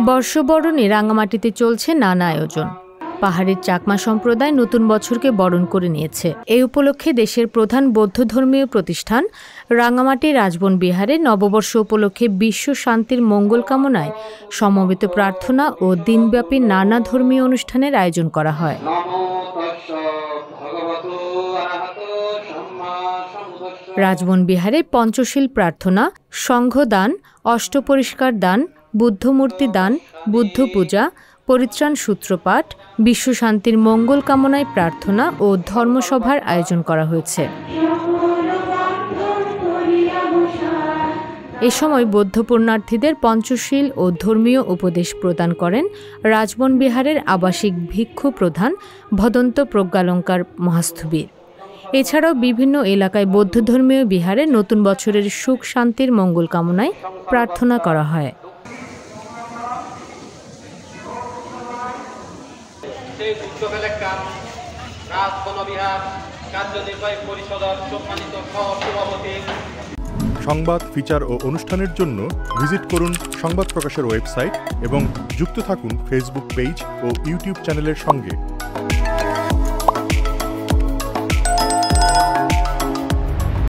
বর্ষবরণে রাঙামাটিতে চলছে নানা আয়োজন। পাহাড়ের চাকমা সম্প্রদায় নতুন বছরকে বরণ করে নিয়েছে। এই উপলক্ষে দেশের প্রধান বৌদ্ধ ধর্মীয় প্রতিষ্ঠান রাঙামাটি রাজবন বিহারে নববর্ষ উপলক্ষে বিশ্ব শান্তির মঙ্গল কামনায় সমবেত প্রার্থনা ও দিনব্যাপী নানা ধর্মীয় অনুষ্ঠানের আয়োজন করা হয়। রাজবন বিহারে পঞ্চশীল প্রার্থনা, সংঘদান, অষ্টপরিষ্কার দান, বুদ্ধমূর্তি দান, বুদ্ধ পূজা, পরিত্রাণ সূত্রপাঠ, বিশ্বশান্তির মঙ্গল কামনায় প্রার্থনা ও ধর্মসভার আয়োজন করা হয়েছে। এ সময় বৌদ্ধ পুণ্যার্থীদের পঞ্চশীল ও ধর্মীয় উপদেশ প্রদান করেন রাজবন বিহারের আবাসিক ভিক্ষু প্রধান ভদন্ত প্রজ্ঞালঙ্কার মহাস্থবির। এছাড়াও বিভিন্ন এলাকায় বৌদ্ধ ধর্মীয় বিহারে নতুন বছরের সুখ শান্তির মঙ্গল কামনায় প্রার্থনা করা হয়। সংবাদ, ফিচার ও অনুষ্ঠানের জন্য ভিজিট করুন সংবাদ প্রকাশের ওয়েবসাইট এবং যুক্ত থাকুন ফেসবুক পেজ ও ইউটিউব চ্যানেলের সঙ্গে।